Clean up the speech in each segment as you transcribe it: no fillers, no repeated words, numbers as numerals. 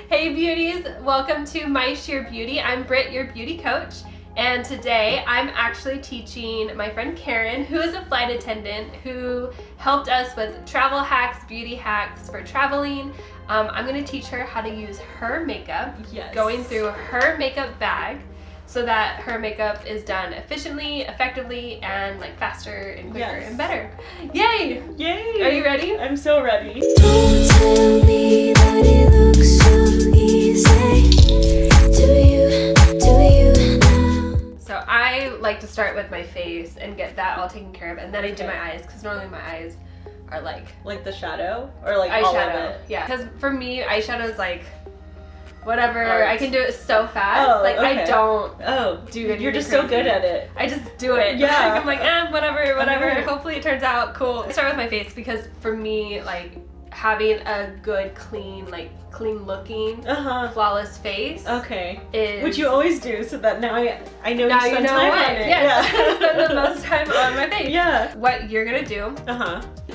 Hey beauties, welcome to My Sheer Beauty. I'm Britt, your beauty coach, and today I'm actually teaching my friend Karen, who is a flight attendant, who helped us with travel hacks, beauty hacks for traveling. I'm going to teach her how to use her makeup, going through her makeup bag, so that her makeup is done efficiently, effectively, and like faster and quicker and better. Yay! Yay! Are you ready? I'm so ready. Don't tell me that it looks so easy. Do you know? So I like to start with my face and get that all taken care of, and then I do my eyes, because normally my eyes are like the shadow, or like eyeshadow. all of it. Yeah, because for me eyeshadow is like whatever. Art. I can do it so fast. I don't do it. You're just so good at it. I just do it. Yeah. I'm like, whatever. Okay. Hopefully it turns out cool. I start with my face because for me, like, having a good, clean looking, flawless face. Okay. Is which you always do, so that now I know now you spend know time what? on it. Yes, I spend the most time on my face. Yeah. What you're gonna do?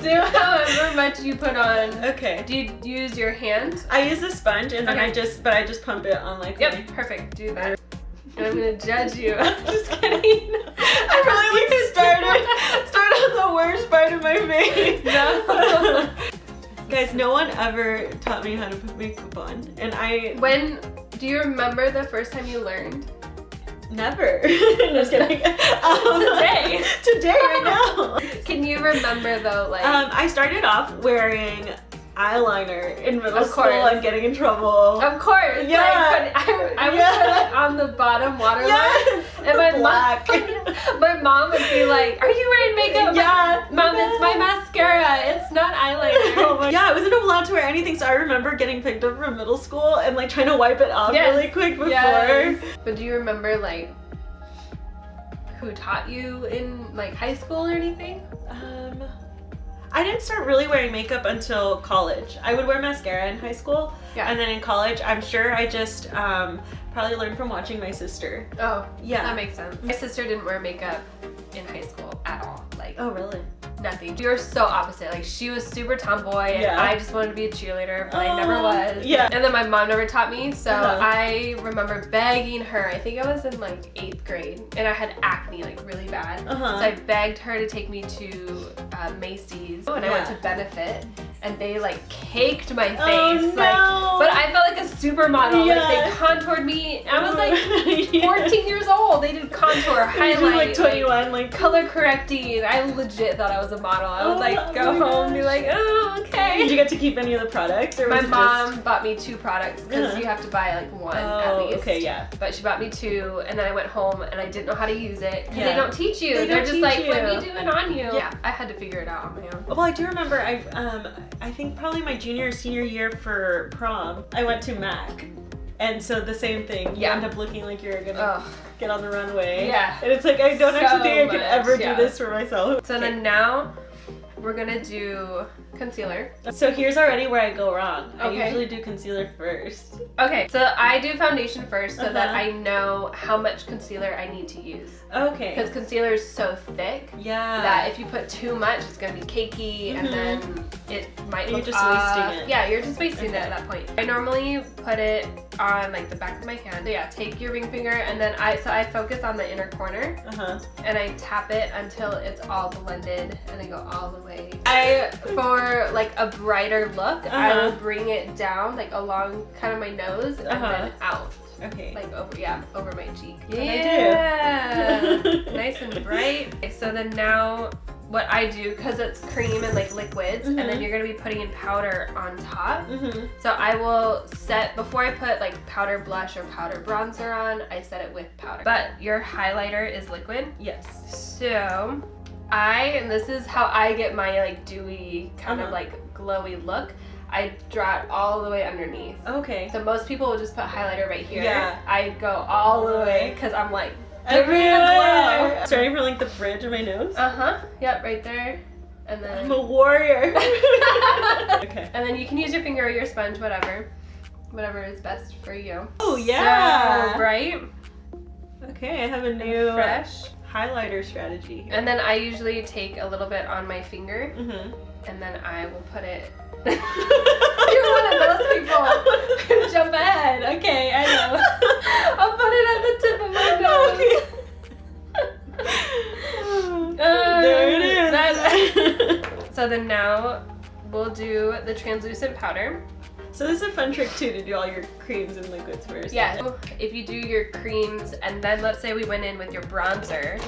Do however much you put on. Okay. Do you use your hand? I use a sponge and then I just pump it on like. Yep, perfect. Do that. And I'm gonna judge you. I'm just kidding. I really started on the worst part of my face. No. Guys, no one ever taught me how to put makeup on, and Do you remember the first time you learned? never. Just kidding. Today, right now. Can you remember though, like? I started off wearing eyeliner in middle Of school course. and getting in trouble. Of course. Yeah. Like, I would put it on the bottom waterline. Yes. And my black. my mom would be like, "Are you wearing makeup?" Yeah. Mom, it's my mascara. It's not eyeliner. Yeah, I wasn't allowed to wear anything, so I remember getting picked up from middle school and like trying to wipe it off really quick before. Yes. But do you remember like who taught you in like high school or anything? I didn't start really wearing makeup until college. I would wear mascara in high school, and then in college, I'm sure I just probably learned from watching my sister. Oh, yeah, that makes sense. My sister didn't wear makeup in high school at all. Like, oh really? Nothing. We were so opposite. Like, she was super tomboy, and I just wanted to be a cheerleader, but I never was. Yeah. And then my mom never taught me, so I remember begging her. I think I was in like 8th grade, and I had acne like really bad. So I begged her to take me to Macy's, and I went to Benefit, and they like caked my face. Oh, no. But I felt like a supermodel. Like, they contoured me. I was like 14 years old. They did contour, highlight, like 21, like color correcting. I legit thought I was a model. I would like go home and be like, oh, okay. Did you get to keep any of the products? Or My was it mom bought me 2 products because you have to buy like 1 at least. Okay, yeah. But she bought me 2, and then I went home and I didn't know how to use it because they Yeah. don't teach you. They They're don't just teach like, you. let me do it on you. Yeah, I had to figure it out on my own. Well, I do remember I think probably my junior or senior year for prom, I went to MAC. And so the same thing, you end up looking like you're gonna get on the runway. Yeah. And it's like, I don't actually think I could ever do yeah. this for myself. So then now we're gonna do concealer. So here's already where I go wrong. Okay. I usually do concealer first. Okay, so I do foundation first so that I know how much concealer I need to use. Okay. Because concealer is so thick that if you put too much, it's gonna be cakey, and then it might look just off. wasting it. Yeah, you're just wasting it at that point. I normally put it on like the back of my hand. So yeah, take your ring finger, and then I focus on the inner corner, and I tap it until it's all blended, and I go all the way. For like a brighter look, I will bring it down like along kind of my nose and then out. Okay. Like over my cheek. Yeah. Nice and bright. Okay, so then now what I do, because it's cream and like liquids, and then you're gonna be putting in powder on top. So I will set, before I put like powder blush or powder bronzer on, I set it with powder. But your highlighter is liquid. Yes. So and this is how I get my like dewy kind of like glowy look. I draw it all the way underneath. Okay. So most people will just put highlighter right here. Yeah. I go all the way because I'm like, everywhere. Starting from like the bridge of my nose. Yep, right there. And then I'm a warrior. Okay. And then you can use your finger or your sponge, whatever is best for you. Oh yeah. So bright. Okay, I have a new fresh highlighter strategy here. And then I usually take a little bit on my finger, and then I will put it. You're one of those most people. Jump ahead. Okay, I know. I'll put it at the tip of my nose. There it is. So then now we'll do the translucent powder. So this is a fun trick too, to do all your creams and liquids first. Yeah. If you do your creams and then let's say we went in with your bronzer,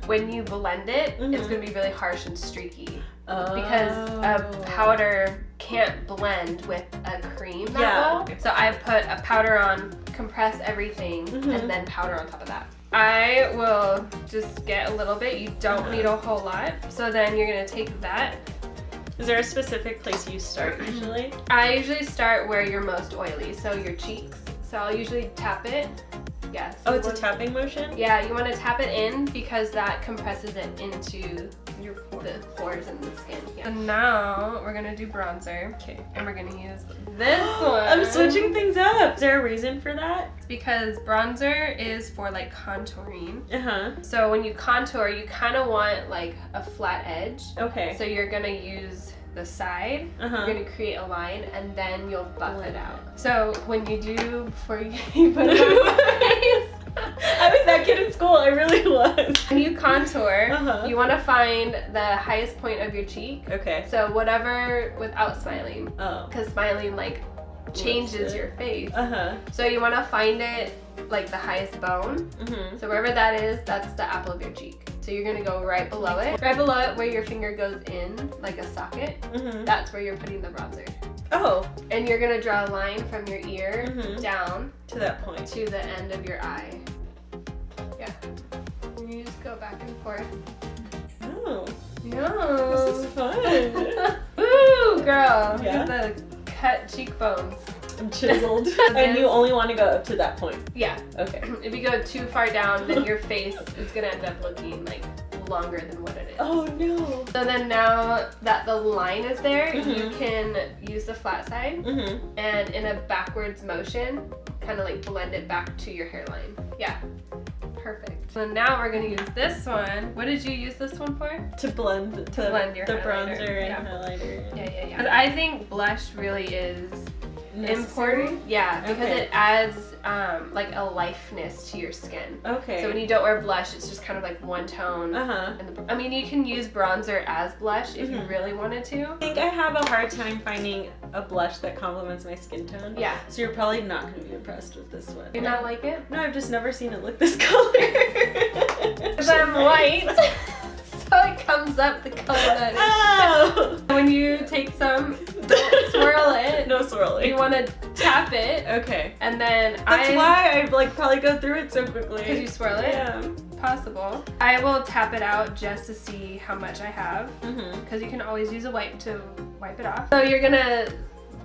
when you blend it, it's going to be really harsh and streaky. Because a powder can't blend with a cream that well. So I put a powder on, compress everything, and then powder on top of that. I will just get a little bit. You don't need a whole lot. So then you're going to take that. Is there a specific place you start usually? I usually start where you're most oily, so your cheeks. So I'll usually tap it. Yeah. Oh, it's a tapping motion? Yeah, you want to tap it in because that compresses it into the pores in the skin. Yeah. And now we're gonna do bronzer. Okay. And we're gonna use this one. I'm switching things up. Is there a reason for that? Because bronzer is for like contouring. Uh-huh. So when you contour, you kind of want like a flat edge. Okay. So you're gonna use the side, you're gonna create a line, and then you'll buff it out. So when you do, before you put it on your face, I was that kid in school, I really was. when you contour, you want to find the highest point of your cheek. Okay. So whatever, without smiling, Oh. because smiling like changes your face. Uh-huh. So you want to find it like the highest bone. So wherever that is, that's the apple of your cheek. So you're gonna go right below it. Right below it where your finger goes in, like a socket, that's where you're putting the bronzer. Oh. And you're gonna draw a line from your ear down To that point. to the end of your eye. Yeah. And you just go back and forth. Oh. Yeah. This is fun. Woo, girl. Yeah? Look at the cut cheekbones. I'm chiseled. And you only want to go up to that point? Yeah. Okay. If you go too far down, then your face is gonna end up looking like longer than what it is. Oh no. So then now that the line is there, you can use the flat side and in a backwards motion, kind of like blend it back to your hairline. Yeah. Perfect. So now we're gonna use this one. What did you use this one for? To blend your the highlighter. bronzer And highlighter. Yeah. But I think blush really is important. Yeah, because it adds like a lifeness to your skin. Okay. So when you don't wear blush, it's just kind of like one tone. I mean, you can use bronzer as blush if you really wanted to. I think I have a hard time finding a blush that complements my skin tone. Yeah. So you're probably not going to be impressed with this one. You not like it? No, I've just never seen it look this color. Because I'm white. So it comes up the color that Oh! when you take some, don't swirl it. No swirling. You want to tap it. Okay. And then That's why I like probably go through it so quickly. Because you swirl it? Yeah. Possible. I will tap it out just to see how much I have. Mm-hmm. Because you can always use a wipe to wipe it off. So you're gonna,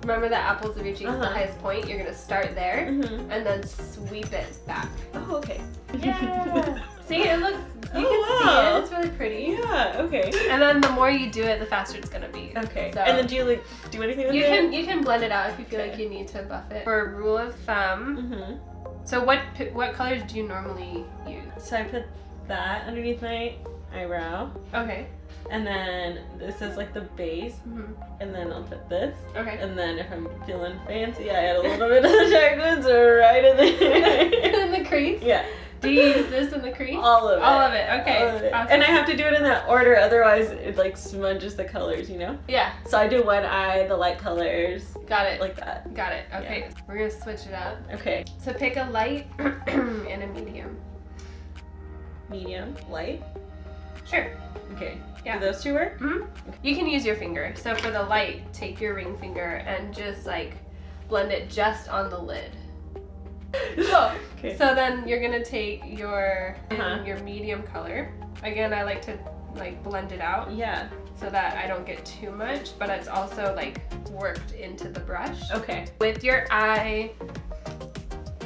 remember the apples of your cheeks, the highest point? You're gonna start there and then sweep it back. Oh, okay. Yeah. See, it looks, you can wow. see it. It's really pretty. Yeah, okay. And then the more you do it, the faster it's gonna be. Okay. So And then do you like do anything with you it? you can blend it out if you feel like you need to buff it. For a rule of thumb, so what colors do you normally use? So I put that underneath my eyebrow. Okay. And then this is like the base. And then I'll put this. Okay. And then if I'm feeling fancy, I add a little bit of the dark ones right in there. In the crease? Yeah. Do you use this in the crease? All of it. All of it, okay. All of it. Awesome. And I have to do it in that order, otherwise it like smudges the colors, you know? Yeah. So I do one eye, the light colors, Got it. like that. Got it. Okay. Yeah. We're gonna switch it up. Okay. So pick a light and a medium. Medium, light. Sure. Okay. Yeah. Do those two work? You can use your finger. So for the light, take your ring finger and just like blend it just on the lid. Okay. So then you're gonna take your Uh-huh. medium color. Again, I like to like blend it out Yeah. so that I don't get too much, but it's also like worked into the brush. Okay. With your eye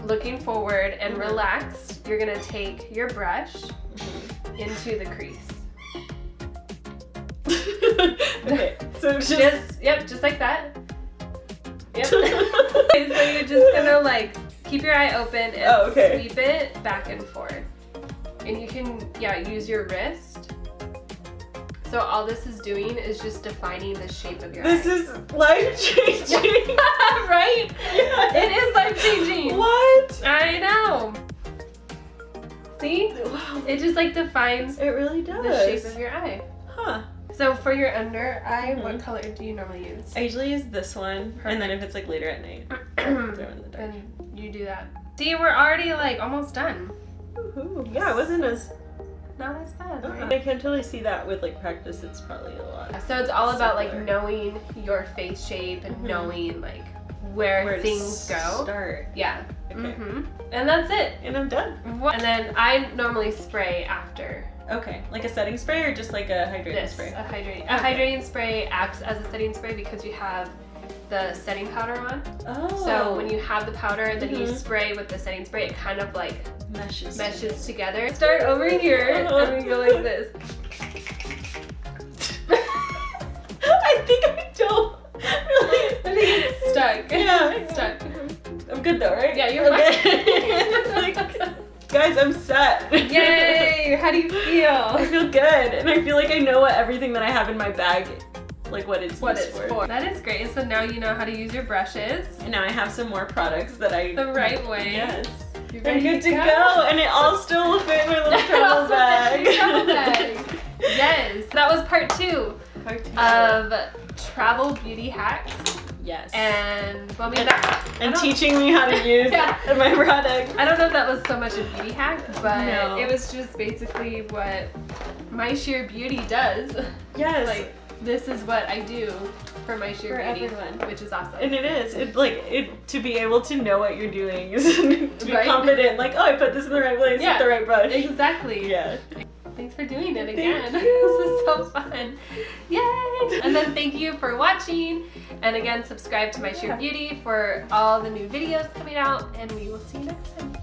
looking forward and relaxed, you're gonna take your brush into the crease. Okay. So just Just like that. Yep. Okay, so you're just gonna like keep your eye open and sweep it back and forth. And you can, use your wrist. So all this is doing is just defining the shape of your This eye. is life-changing. Right? Yes. It is life-changing. What? I know. See? Wow. It just like defines It really does. the shape of your eye. Huh. So for your under eye, Mhm. what color do you normally use? I usually use this one, and then if it's like later at night, throw in the dark. Then you do that. See, we're already like almost done. Ooh, yeah, it wasn't as. Not as bad, right? I can totally see that with like practice. It's probably a lot. So it's all about like Simpler. knowing your face shape and Mhm. knowing like where Where to things go. Start. Yeah. Okay. And that's it. And I'm done. And then I normally spray after Okay, like a setting spray or just like a hydrating this. spray? A hydrating spray acts as a setting spray because you have the setting powder on. Oh. So when you have the powder, then you Mhm. spray with the setting spray, it kind of like meshes together. Start over here and we go like this. I think I don't really. I think it's stuck. Yeah. It's stuck. I'm good though, right? Yeah, you're fine. It's like, guys, I'm set. Yay! How do you I feel? feel good, and I feel like I know what everything that I have in my bag, like what it's What used it's for. That is great. So now you know how to use your brushes And now I have some more products that I. the right way. Yes. You're I'm ready good to go, and it all still will fit in my little It travel also fits in your travel bag. bag. Yes, that was part 2 Part two. of travel beauty hacks. Yes. And well, I mean, And- that, and I don't- teaching me how to use Yeah. my products. I don't know if that was so much a beauty hack, but No. it was just basically what My Sheer Beauty does. Yes. Like, this is what I do for My Sheer For Beauty, everyone. which is awesome. And it is. It like it to be able to know what you're doing is to be Right? confident. Like, oh, I put this in the right place Yeah. with the right brush. Exactly. Yeah. Thanks for doing it Thank again. you. This is so fun. Yay! And then thank you for watching. And again, subscribe to My Sheer Yeah. Beauty for all the new videos coming out. And we will see you next time.